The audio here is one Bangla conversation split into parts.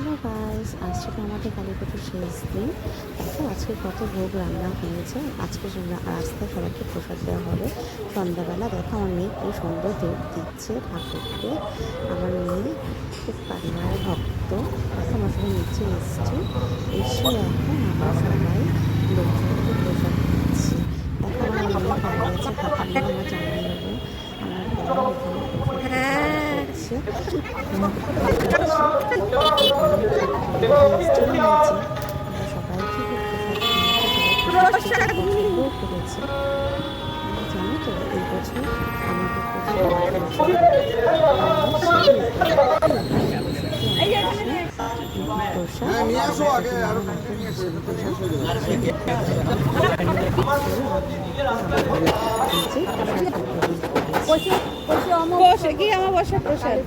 হ্যালো গাইস, আজ থেকে আমাদের কালীপুজোর শেষ দিন। দেখো আজকে কত ভোগ রান্না হয়েছে। আজকে রাস্তায় সবাইকে প্রসাদ দেওয়া হবে সন্ধ্যাবেলা। দেখো আমার মেয়ে কি সুন্দর ধূপ দিচ্ছে ঠাকুরকে। আমার মেয়ে খুব কালীমায়ের ভক্ত। দেখো আমার সবাই নিচে এসছে, এসে এখন আমরা সবাই লোকজনকে প্রসাদ দিচ্ছি। দেখো আমার মেয়ে দাঁড়িয়ে আছে, ঠাকুর নিয়ে আমার জামাইবাবু আমার বড় এখানে প্রসাদ নিয়েছে। আমরা সবাইকে প্রসাদ পছন্দও করেছি। জানো তো এই বছর আমাদের কি অমাবস্যা প্রসাদ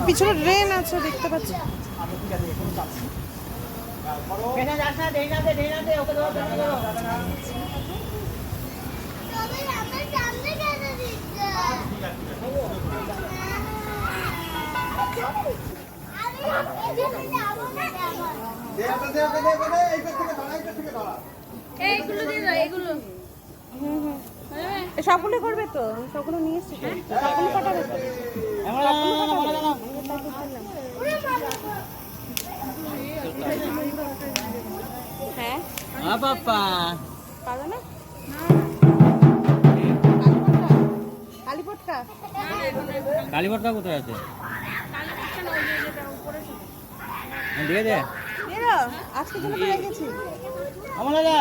পিছনে ট্রেন আছে দেখতে পাচ্ছি। সবগুলো করবে তো, সবগুলো নিয়ে এসছি, সবগুলো কাটাবে তো। হ্যাঁ বাবা পাবে না কালীপটকা। কালীপটকা কোথায় আছে? দিয়ে দে আজকে জন্য পেয়ে গেছি। আমার দাদা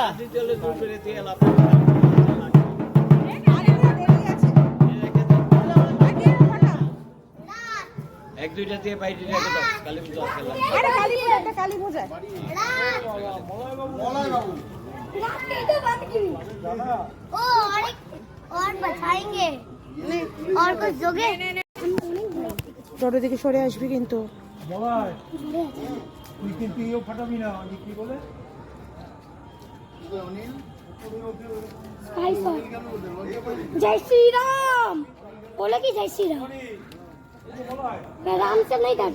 এক দুইটা দিয়ে পাইটি রেখে দাও। কালী পূজা খেলা আরে কালী পূজা, একটা কালী পূজা। मौलाना बाबू ओ और बताएंगे और कुछ दोगे জড়ো দিকে সরে আসবি কিন্তু। মলাই তুই কিন্তু ইও ফাটাবি না, কি বলে जय श्री राम बोले कि जय श्री राम मैं राम से नहीं डर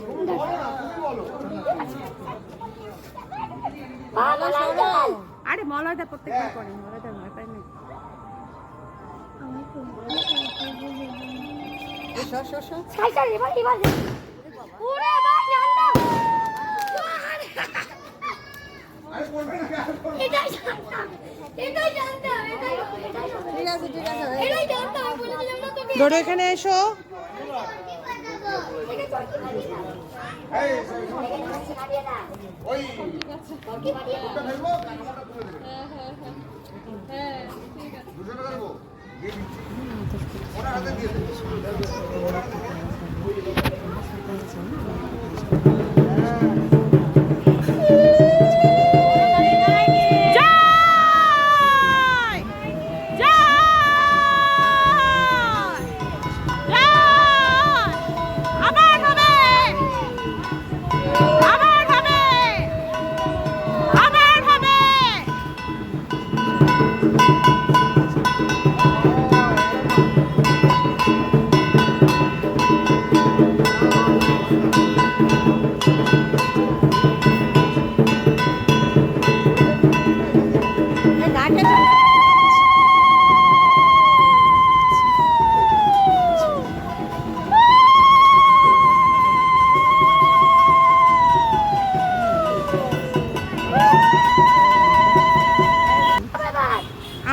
আরে মলয়টা প্রত্যেকবার করে, মলয়টা ভয় পায় না। সাইকেল এবার পুরো ভাই জানতো এটাই জানতো এটাই জানতো আমি বলেছিলাম না তোকে জড়ো এখানে এসো।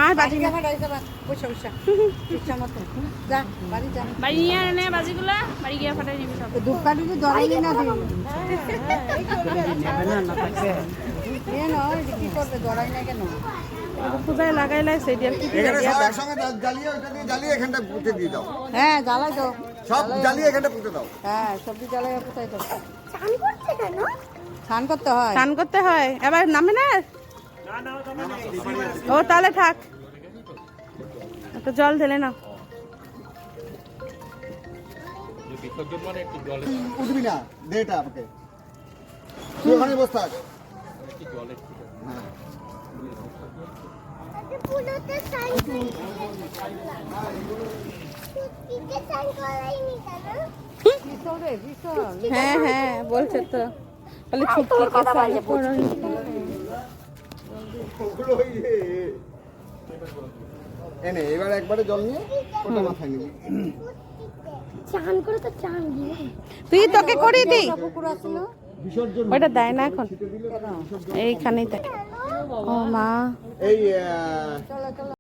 আর বাজি বাড়ি নিয়ে আনে বাজিগুলা, বাড়ি গিয়ে ফাটাই নিবি সব। পূজায় লাগাইলে সেটি আর কি এখানে সব একসঙ্গে জ্বালিয়ে ওইটা দিয়ে জ্বালিয়ে এখানটা পুঁতে দিয়ে দাও। হ্যাঁ জ্বালাই তো, সব জ্বালিয়ে এখানটা পুঁতে দাও। হ্যাঁ সবজি জ্বালাই কোথায় তো চান করতে কেন স্নান করতে হয়, স্নান করতে হয়। এবার নামবে না ও, তাহলে থাক, একটু জল ঢেলে না। উঠবি না, দে এটা আমাকে। তুই ওখানে বসে থাক। পুরোতে সাইন কিকে সাইন করাইনি কেন হ্যাঁ হ্যাঁ বলছে তো, তাহলে ছুটি ওগুলো ওই যে এনে এবার একবারে জল নিয়ে ওটা মাথায় নিবি। চান করে তো চান দিয়ে তুই তোকে করিয়ে দিই, বিসর্জন ওইটা দেয় না এখন, এইখানেই দেয়। ও মা এই